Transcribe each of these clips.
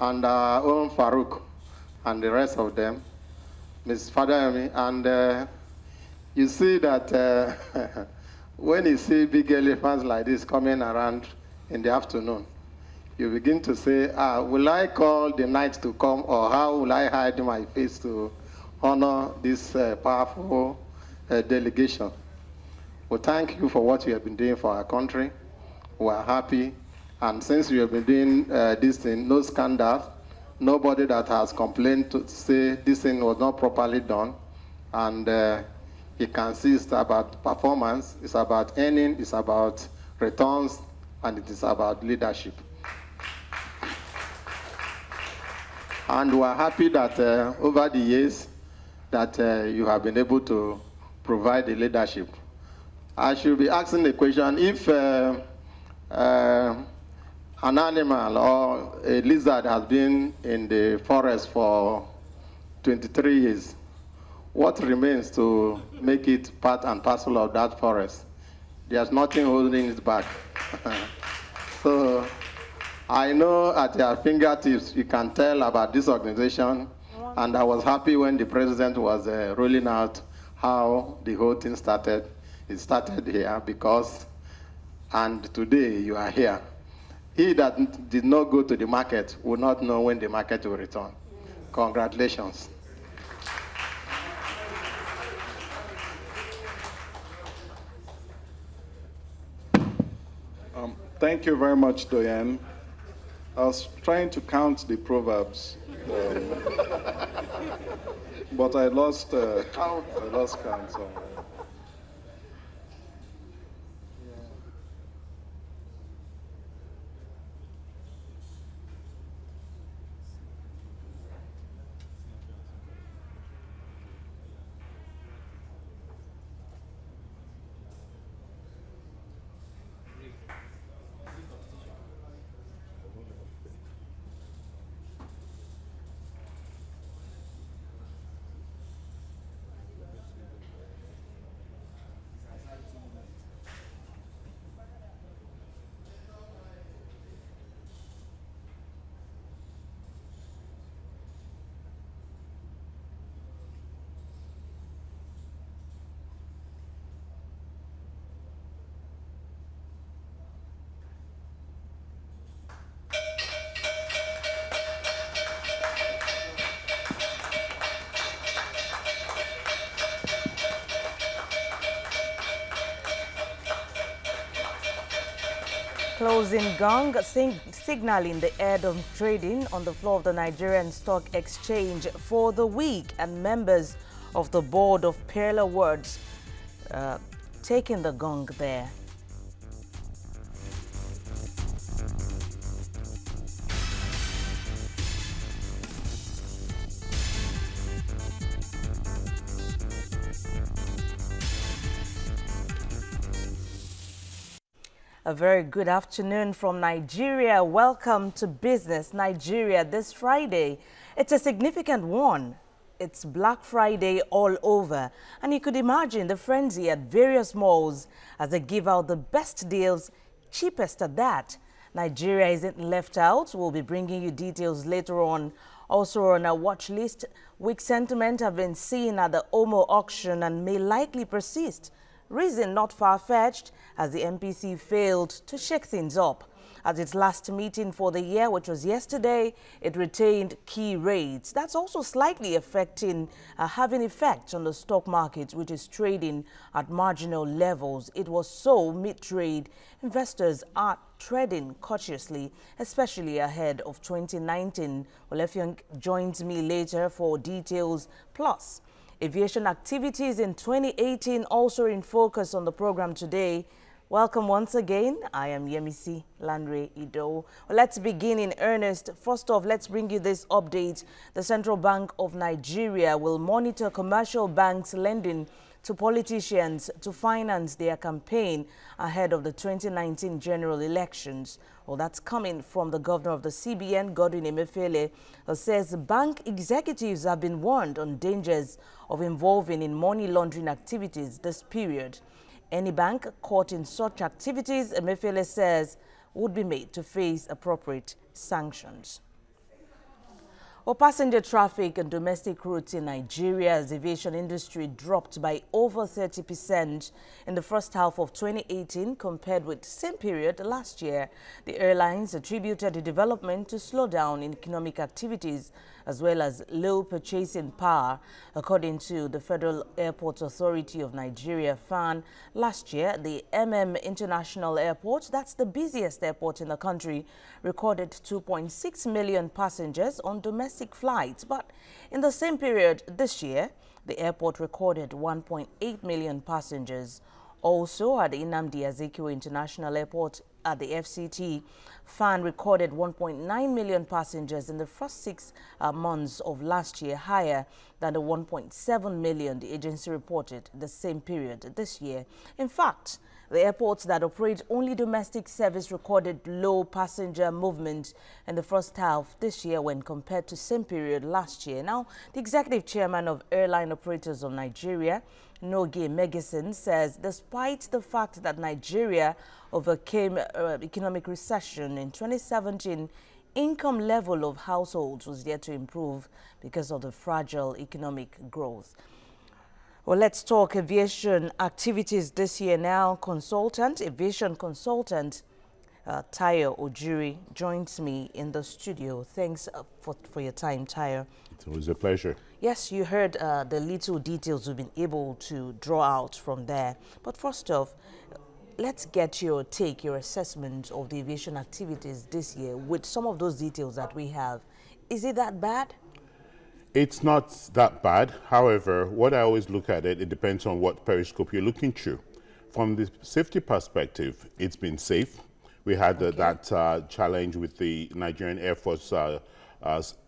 and our own Farouk, and the rest of them, Ms. Fadayemi, and you see that when you see big elephants like this coming around in the afternoon, you begin to say, will I call the night to come, or how will I hide my face to honor this powerful delegation? Well, thank you for what you have been doing for our country. We are happy. And since you have been doing this thing, no scandal, nobody that has complained to say this thing was not properly done. And you can see it's about performance, it's about earning, it's about returns, and it is about leadership. And we are happy that over the years that you have been able to provide the leadership. I should be asking the question, if an animal or a lizard has been in the forest for 23 years, what remains to make it part and parcel of that forest? There's nothing holding it back. So I know at your fingertips you can tell about this organization, and I was happy when the president was rolling out how the whole thing started. It started here because, and today you are here. He that did not go to the market will not know when the market will return. Congratulations. Thank you very much, Doyen. I was trying to count the proverbs, but I lost count. So. Closing gong signaling the end of trading on the floor of the Nigerian Stock Exchange for the week, and members of the board of Pearl Awards taking the gong there. A very good afternoon from Nigeria. Welcome to Business Nigeria this Friday. It's a significant one. It's Black Friday all over, and you could imagine the frenzy at various malls as they give out the best deals, cheapest at that. Nigeria isn't left out. We'll be bringing you details later on. Also on our watch list, weak sentiment have been seen at the Omo auction and may likely persist. Reason not far-fetched, as the MPC failed to shake things up. At its last meeting for the year, which was yesterday, it retained key rates. That's also slightly having effect on the stock market, which is trading at marginal levels. It was so mid-trade. Investors are treading cautiously, especially ahead of 2019. Well, Effiong joins me later for details. Plus, aviation activities in 2018 also in focus on the program today. Welcome once again. I am Yemisi Landre Ido. Well, let's begin in earnest. First off, let's bring you this update. The Central Bank of Nigeria will monitor commercial banks lending to politicians to finance their campaign ahead of the 2019 general elections. Well, that's coming from the governor of the CBN, Godwin Emefiele, who says bank executives have been warned on dangers of involving in money laundering activities this period. Any bank caught in such activities, Emefiele says, would be made to face appropriate sanctions. Well, passenger traffic and domestic routes in Nigeria's aviation industry dropped by over 30% in the first half of 2018 compared with the same period last year. The airlines attributed the development to slowdown in economic activities as well as low purchasing power. According to the Federal Airports Authority of Nigeria, FAN, last year the International Airport, that's the busiest airport in the country, recorded 2.6 million passengers on domestic flights. But in the same period this year, the airport recorded 1.8 million passengers. Also, at the Nnamdi Azikiwe International Airport at the FCT, FAN recorded 1.9 million passengers in the first 6 months of last year, higher than the 1.7 million the agency reported the same period this year. In fact, the airports that operate only domestic service recorded low passenger movement in the first half this year when compared to same period last year. Now, the executive chairman of Airline Operators of Nigeria, Noge Megesin, says despite the fact that Nigeria overcame economic recession in 2017, income level of households was yet to improve because of the fragile economic growth. Well, let's talk aviation activities this year now. Aviation consultant Tayo Ojiri joins me in the studio. Thanks for your time, Tayo. It was a pleasure. Yes, you heard the little details we've been able to draw out from there. But first off, let's get your take, your assessment of the aviation activities this year with some of those details that we have. Is it that bad? It's not that bad. However, what I always look at it depends on what periscope you're looking through. From the safety perspective, it's been safe. We had that challenge with the Nigerian Air Force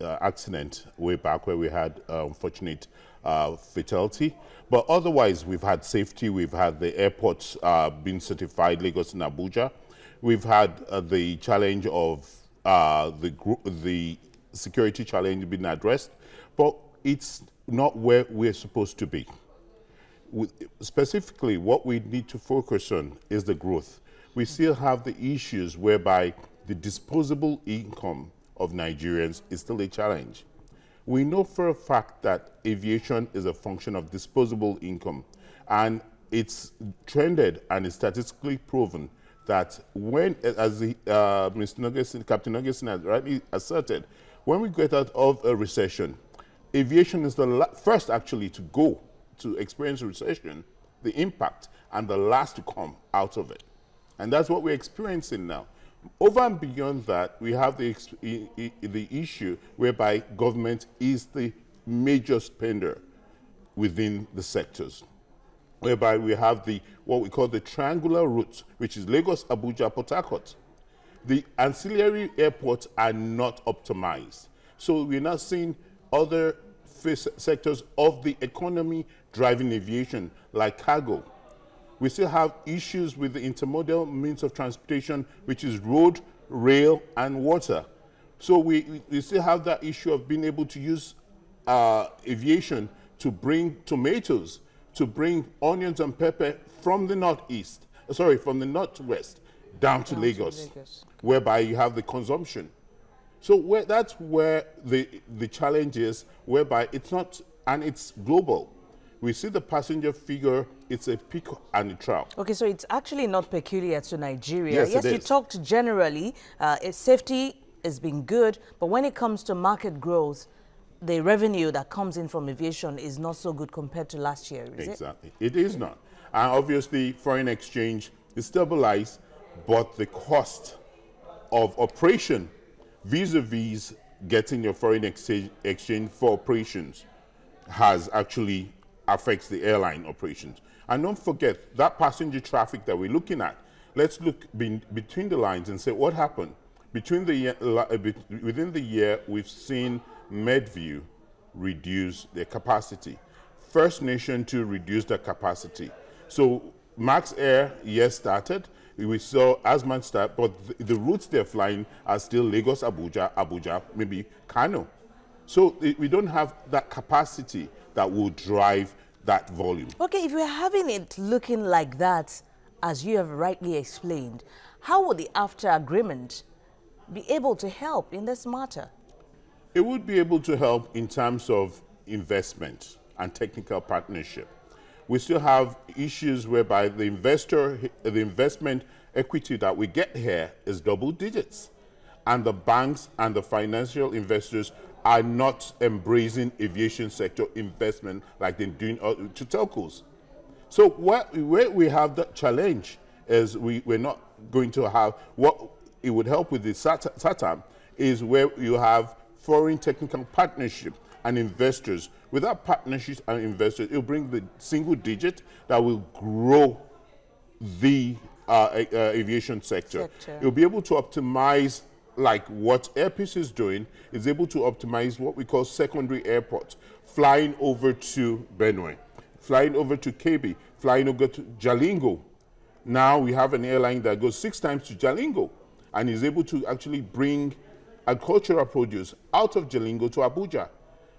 accident way back where we had unfortunate fatality. But otherwise, we've had safety. We've had the airports being certified, Lagos and Abuja. We've had the challenge of the security challenge being addressed. But it's not where we're supposed to be. Specifically, what we need to focus on is the growth. We still have the issues whereby the disposable income of Nigerians is still a challenge. We know for a fact that aviation is a function of disposable income, and it's trended and is statistically proven that when, as Captain Nogesin has rightly asserted, when we get out of a recession, aviation is the first actually to go to experience a recession, the impact, and the last to come out of it. And that's what we're experiencing now. Over and beyond that, we have the issue whereby government is the major spender within the sectors, whereby we have what we call the triangular route, which is Lagos, Abuja, Port Harcourt. The ancillary airports are not optimized. So we're not seeing other sectors of the economy driving aviation, like cargo. We still have issues with the intermodal means of transportation, which is road, rail, and water. So we still have that issue of being able to use aviation to bring tomatoes, to bring onions and pepper from the northwest down to Lagos, whereby you have the consumption. So that's where the challenge is, whereby it's not, and it's global. We see the passenger figure, it's a peak and a trough. Okay, so it's actually not peculiar to Nigeria. Yes, you talked generally, safety has been good, but when it comes to market growth, the revenue that comes in from aviation is not so good compared to last year, is it? Exactly. It is not. And obviously, foreign exchange is stabilized, but the cost of operation vis-a-vis getting your foreign exchange for operations has actually affects the airline operations. And don't forget that passenger traffic that we're looking at. Let's look between the lines and say what happened. Within the year, we've seen Medview reduce their capacity. First Nation to reduce their capacity. So Max Air, yes, started. We saw Asman start, but the routes they're flying are still Lagos, Abuja, maybe Kano. So we don't have that capacity that will drive that volume. Okay, if we're having it looking like that, as you have rightly explained, how would the AFTA agreement be able to help in this matter? It would be able to help in terms of investment and technical partnership. We still have issues whereby the investment equity that we get here is double digits. And the banks and the financial investors are not embracing aviation sector investment like they're doing to telcos. So where we have that challenge is we're not going to have, what it would help with the SATAM is where you have foreign technical partnership and investors. Without partnerships and investors, it will bring the single digit that will grow the aviation sector. It will be able to optimize, like what Airpeace is doing, is able to optimize what we call secondary airports, flying over to Benue, flying over to KB, flying over to Jalingo. Now we have an airline that goes 6 times to Jalingo and is able to actually bring agricultural produce out of Jalingo to Abuja.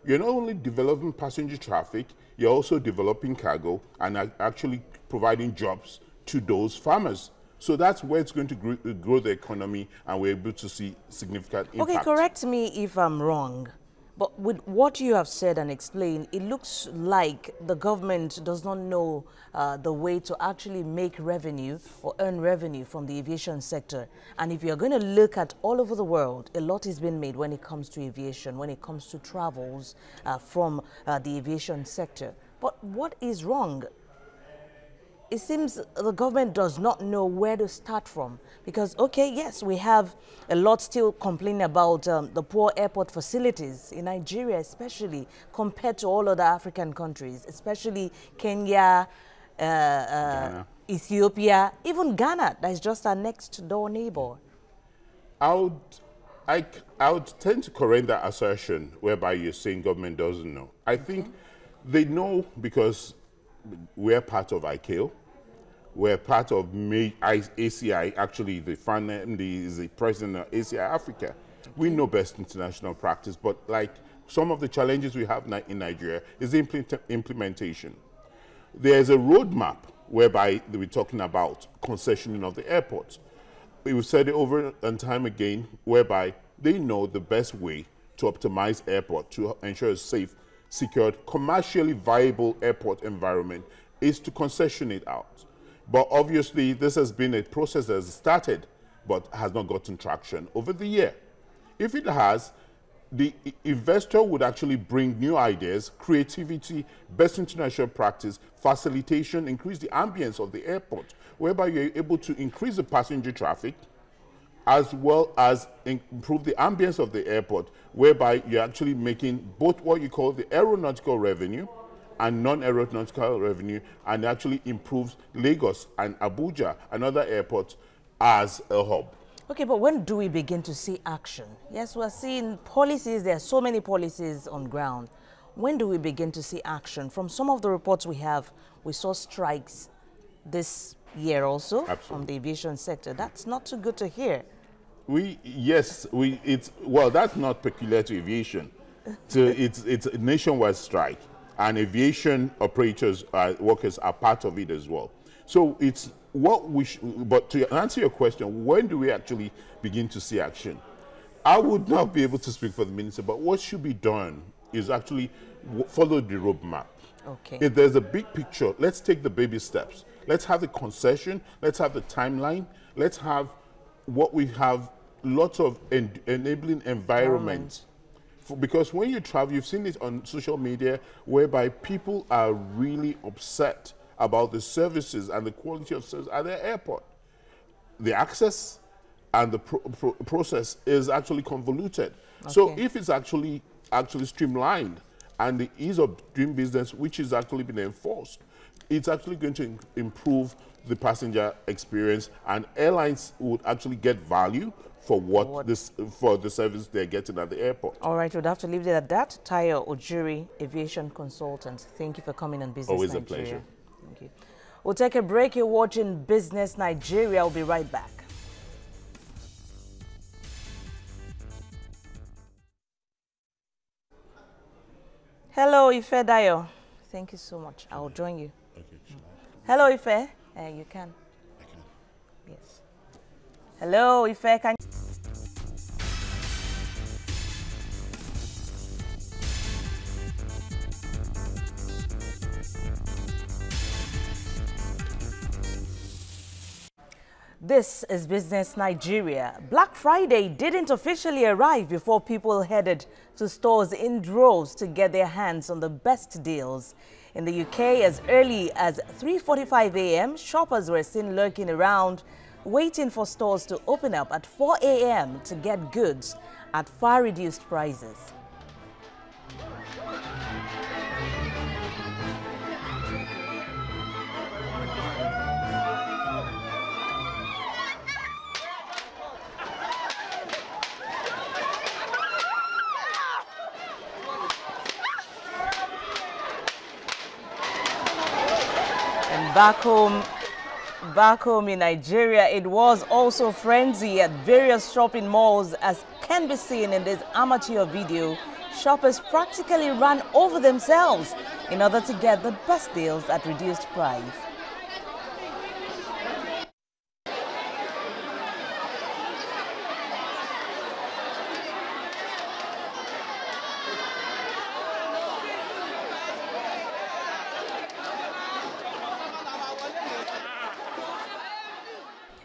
You're not only developing passenger traffic, you're also developing cargo and actually providing jobs to those farmers. So that's where it's going to grow the economy, and we're able to see significant impact. Okay, correct me if I'm wrong, but with what you have said and explained, it looks like the government does not know the way to actually make revenue or earn revenue from the aviation sector. And if you're going to look at all over the world, a lot has been made when it comes to aviation, when it comes to travels from the aviation sector. But what is wrong? It seems the government does not know where to start from, because, okay, yes, we have a lot still complaining about the poor airport facilities in Nigeria, especially compared to all other African countries, especially Kenya, Ethiopia, even Ghana, that is just our next door neighbor. I would tend to correct that assertion whereby you're saying government doesn't know. I think they know because we're part of ICAO. We're part of ACI, actually the president of ACI Africa. We know best international practice, but like some of the challenges we have in Nigeria is the implementation. There's a roadmap whereby we're talking about concessioning of the airports. We've said it over and time again, whereby they know the best way to optimize airport to ensure a safe, secured, commercially viable airport environment is to concession it out. But obviously, this has been a process that has started but has not gotten traction over the year. If it has, the investor would actually bring new ideas, creativity, best international practice, facilitation, increase the ambience of the airport, whereby you're able to increase the passenger traffic, as well as improve the ambience of the airport, whereby you're actually making both what you call the aeronautical revenue and non-aeronautical revenue, and actually improves Lagos and Abuja and other airports as a hub. Okay, but when do we begin to see action? Yes, we're seeing policies. There are so many policies on ground. When do we begin to see action? From some of the reports we have, we saw strikes this year also. Absolutely. From the aviation sector. That's not too good to hear. Well, that's not peculiar to aviation. So it's a nationwide strike, and aviation operators, workers are part of it as well. So it's what we but to answer your question, when do we actually begin to see action? I would not be able to speak for the minister, but what should be done is actually follow the roadmap. Okay. If there's a big picture, let's take the baby steps. Let's have the concession, let's have the timeline, let's have what we have, lots of enabling environment. Because when you travel, you've seen it on social media, whereby people are really upset about the services and the quality of service at their airport. The access and the process is actually convoluted. Okay. So if it's actually streamlined and the ease of doing business, which is actually been enforced, it's actually going to improve the passenger experience, and airlines would actually get value for for the service they're getting at the airport. All right, we'd have to leave it at that. Tayo Ojuri, aviation consultant. Thank you for coming on Business Nigeria. Always a pleasure. Thank you. We'll take a break. You're watching Business Nigeria. I'll be right back. Hello, Ife Dayo. Thank you so much. I'll join you. Okay. Hello, Ife. You can. I can. Yes. Hello, Ife. Can This is Business Nigeria. Black Friday didn't officially arrive before people headed to stores in droves to get their hands on the best deals. In the UK, as early as 3:45 a.m., shoppers were seen lurking around, waiting for stores to open up at 4 a.m. to get goods at far reduced prices. And back home in Nigeria, it was also frenzy at various shopping malls, as can be seen in this amateur video. Shoppers practically ran over themselves in order to get the best deals at reduced price.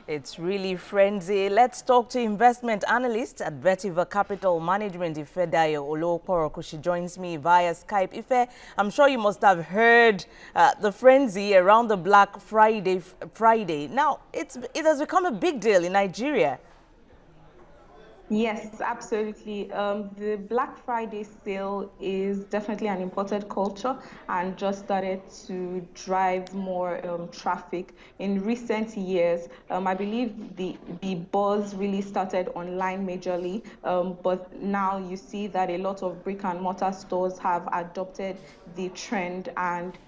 It's really frenzy. Let's talk to investment analyst at Vetiver Capital Management, Ifedayo Olokporoku. She joins me via Skype. Ife, I'm sure you must have heard the frenzy around the Black Friday. Now, it has become a big deal in Nigeria. Yes, absolutely. The Black Friday sale is definitely an imported culture and just started to drive more traffic in recent years. I believe the buzz really started online majorly, but now you see that a lot of brick and mortar stores have adopted the trend, and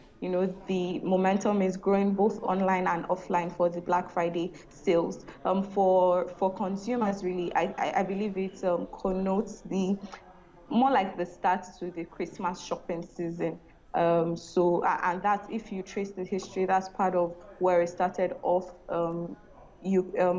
the momentum is growing both online and offline for the Black Friday sales. For consumers, really, I believe it connotes the more like the start to the Christmas shopping season. And that, if you trace the history, that's part of where it started off.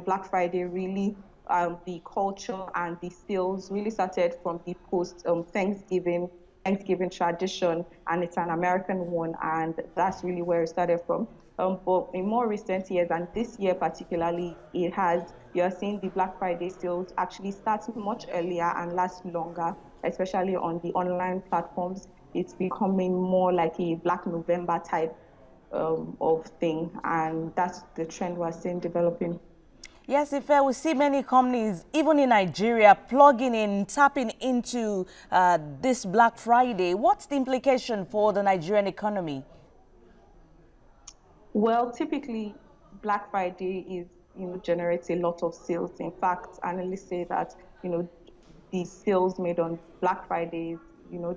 Black Friday really, the culture and the sales really started from the post Thanksgiving tradition, and it's an American one, and that's really where it started from. But in more recent years, and this year particularly, you're seeing the Black Friday sales actually start much earlier and last longer, especially on the online platforms. It's becoming more like a Black November type of thing, and that's the trend we're seeing developing. Yes, Ife, we see many companies, even in Nigeria, plugging in, tapping into this Black Friday. What's the implication for the Nigerian economy? Well, typically, Black Friday generates a lot of sales. In fact, analysts say that, the sales made on Black Friday is,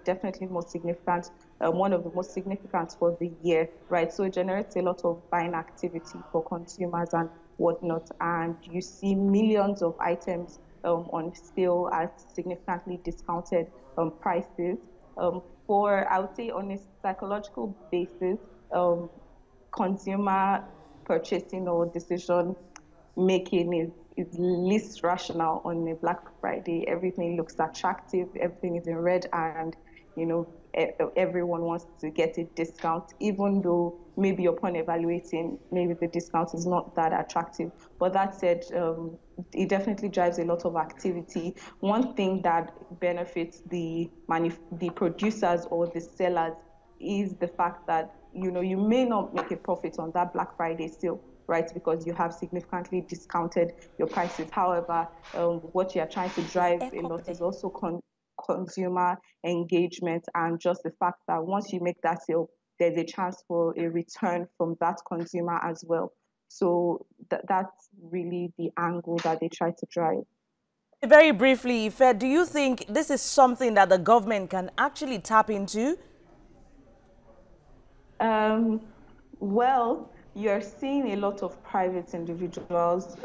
definitely most significant, one of the most significant for the year, right? So it generates a lot of buying activity for consumers and whatnot, and you see millions of items on sale at significantly discounted prices. I would say, on a psychological basis, consumer purchasing or decision making is least rational on a Black Friday. Everything looks attractive, everything is in red, and everyone wants to get a discount, even though maybe upon evaluating, maybe the discount is not that attractive. But that said, it definitely drives a lot of activity. One thing that benefits the producers or the sellers is the fact that you may not make a profit on that Black Friday sale, right? Because you have significantly discounted your prices. However, what you are trying to drive a lot is also consumer engagement, and just the fact that once you make that sale, there's a chance for a return from that consumer as well. So that's really the angle that they try to drive. Very briefly, Ife, do you think this is something that the government can actually tap into? Well, you're seeing a lot of private individuals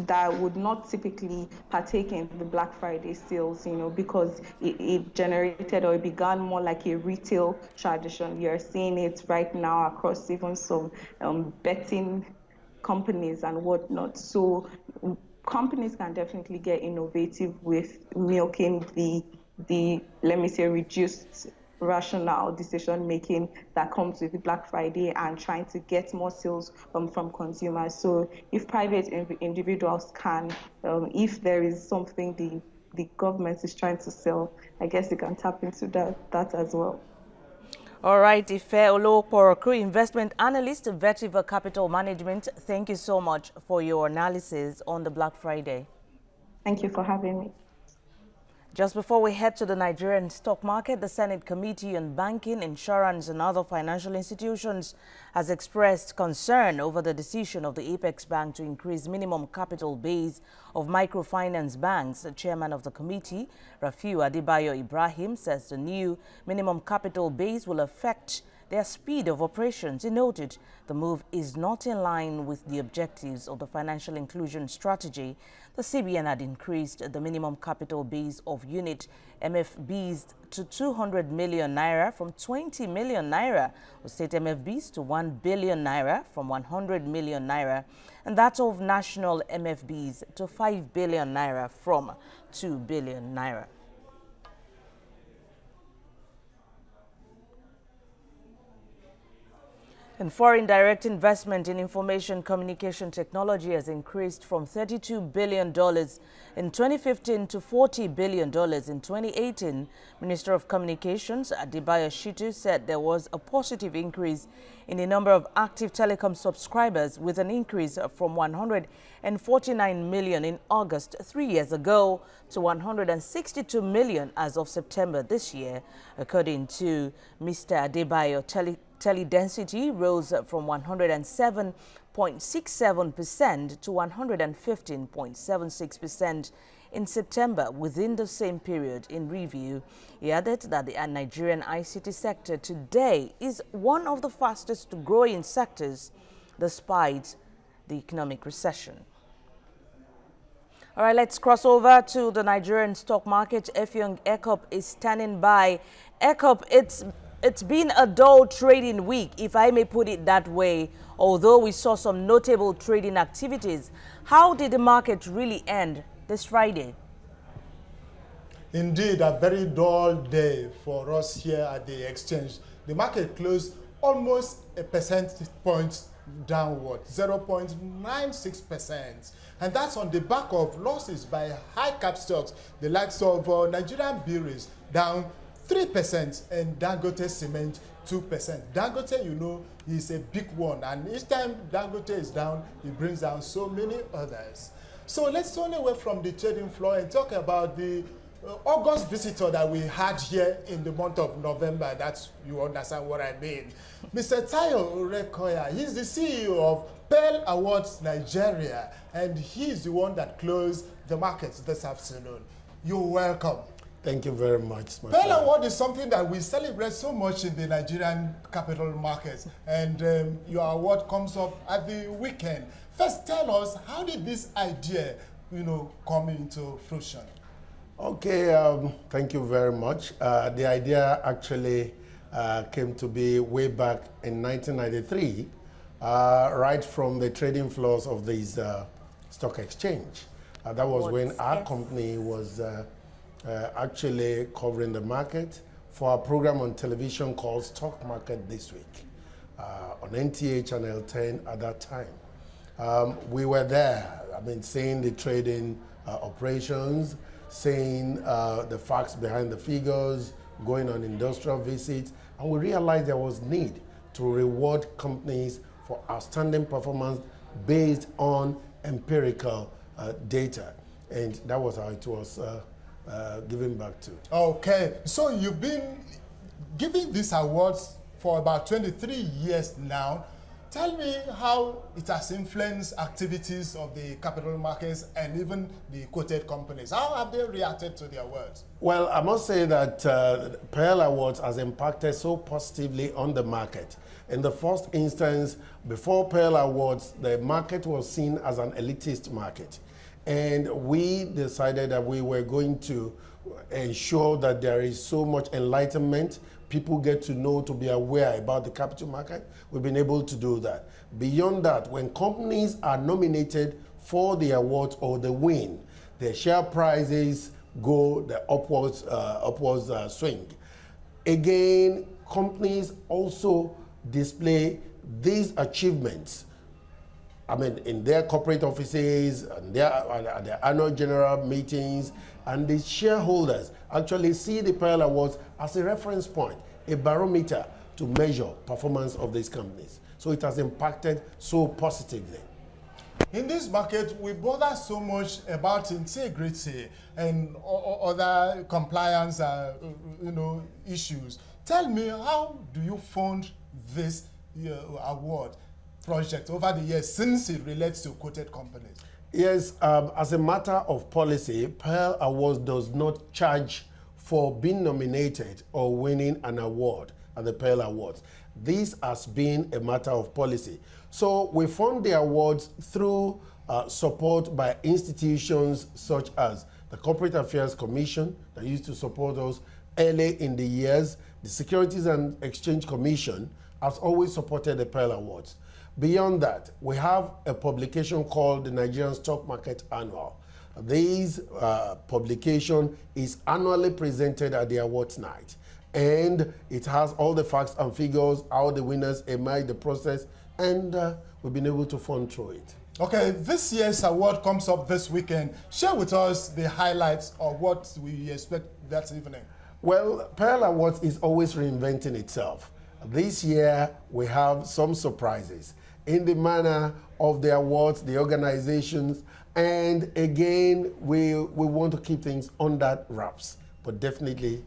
that would not typically partake in the Black Friday sales, because it generated, or it began more like a retail tradition. You're seeing it right now across even some betting companies and whatnot. So companies can definitely get innovative with milking the let me say, reduced rational decision making that comes with the Black Friday and trying to get more sales from consumers. So if private individuals can, if there is something the government is trying to sell, I guess they can tap into that as well. All right, Ife Olokporoku, investment analyst at Vetiva Capital Management, thank you so much for your analysis on the Black Friday. Thank you for having me. Just before we head to the Nigerian stock market, the Senate Committee on Banking, Insurance and Other Financial Institutions has expressed concern over the decision of the Apex Bank to increase minimum capital base of microfinance banks. The chairman of the committee, Rafiu Adebayo Ibrahim, says the new minimum capital base will affect their speed of operations. He noted the move is not in line with the objectives of the financial inclusion strategy. The CBN had increased the minimum capital base of unit MFBs to 200 million naira from 20 million naira, with state MFBs to 1 billion naira from 100 million naira, and that of national MFBs to 5 billion naira from 2 billion naira. And foreign direct investment in information communication technology has increased from $32 billion in 2015 to $40 billion in 2018. Minister of Communications Adebayo Shitu said there was a positive increase in the number of active telecom subscribers, with an increase from 149 million in August 3 years ago to 162 million as of September this year. According to Mr. Adebayo, teledensity rose from 107.67% to 115.76% in September within the same period in review. He added that the Nigerian ICT sector today is one of the fastest growing sectors despite the economic recession. All right, let's cross over to the Nigerian stock market. Effiong Ekop is standing by. Ekop, it's been a dull trading week, if I may put it that way, although we saw some notable trading activities. How did the market really end this Friday? Indeed, a very dull day for us here at the exchange. The market closed almost a percentage point downward, 0.96%. And that's on the back of losses by high-cap stocks, the likes of Nigerian breweries down 3% and Dangote Cement 2%. Dangote, you know, is a big one, and each time Dangote is down, it brings down so many others. So let's turn away from the trading floor and talk about the August visitor that we had here in the month of November. That's, you understand what I mean. Mr. Tayo Orekoya, he's the CEO of Pearl Awards Nigeria, and he's the one that closed the markets this afternoon. You're welcome. Thank you very much. Pearl Award is something that we celebrate so much in the Nigerian capital markets, and your award comes up at the weekend. First, tell us, how did this idea, come into fruition? Okay, thank you very much. The idea actually came to be way back in 1993, right from the trading floors of this stock exchange. That was when our company was actually covering the market for a program on television called Stock Market This Week on NTA Channel 10 at that time. We were there, seeing the trading operations, seeing the facts behind the figures, going on industrial visits, and we realized there was need to reward companies for outstanding performance based on empirical data. And that was how it was given back to. Okay, so you've been giving these awards for about 23 years now. Tell me how it has influenced activities of the capital markets and even the quoted companies. How have they reacted to the awards? Well, I must say that Pearl Awards has impacted so positively on the market. In the first instance, before Pearl Awards, the market was seen as an elitist market. And we decided that we were going to ensure that there is so much enlightenment. People get to know, to be aware about the capital market. We've been able to do that. Beyond that, when companies are nominated for the awards or the win, their share prices go the upwards swing. Again, companies also display these achievements, I mean, in their corporate offices, and their annual general meetings, and the shareholders actually see the Pearl Awards as a reference point, a barometer to measure performance of these companies. So it has impacted so positively. In this market, we bother so much about integrity and other compliance, issues. Tell me, how do you fund this award project over the years since it relates to quoted companies? Yes, as a matter of policy, Pearl Awards does not charge for being nominated or winning an award at the Pearl Awards. This has been a matter of policy. So we fund the awards through support by institutions such as the Corporate Affairs Commission that used to support us early in the years. The Securities and Exchange Commission has always supported the Pearl Awards. Beyond that, we have a publication called the Nigerian Stock Market Annual. This publication is annually presented at the awards night, and it has all the facts and figures, how the winners emerge, the process, and we've been able to fund through it. Okay, this year's award comes up this weekend. Share with us the highlights of what we expect that evening. Well, Pearl Awards is always reinventing itself. This year, we have some surprises in the manner of the awards, the organizations, and again, we want to keep things under wraps, but definitely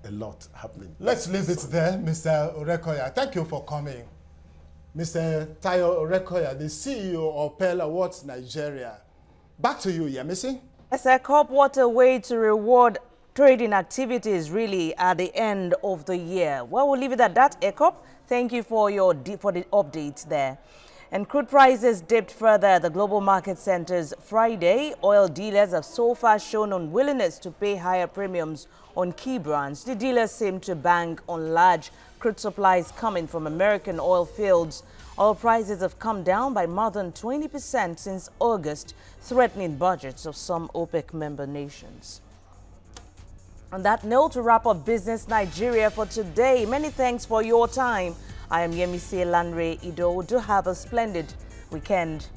a lot happening. Let's leave it there, Mr. Orekoya. Thank you for coming. Mr. Tayo Orekoya, the CEO of Pearl Awards Nigeria. Back to you, Yemisi. As a COP, what a way to reward trading activities really at the end of the year. Well, we'll leave it at that, ECOP. Thank you for the updates there. And crude prices dipped further at the global market centers Friday. Oil dealers have so far shown unwillingness to pay higher premiums on key brands. The dealers seem to bank on large crude supplies coming from American oil fields. Oil prices have come down by more than 20% since August, threatening budgets of some OPEC member nations. On that note, to wrap up Business Nigeria for today, many thanks for your time. I am Yemisi Lanre Ido. Do have a splendid weekend.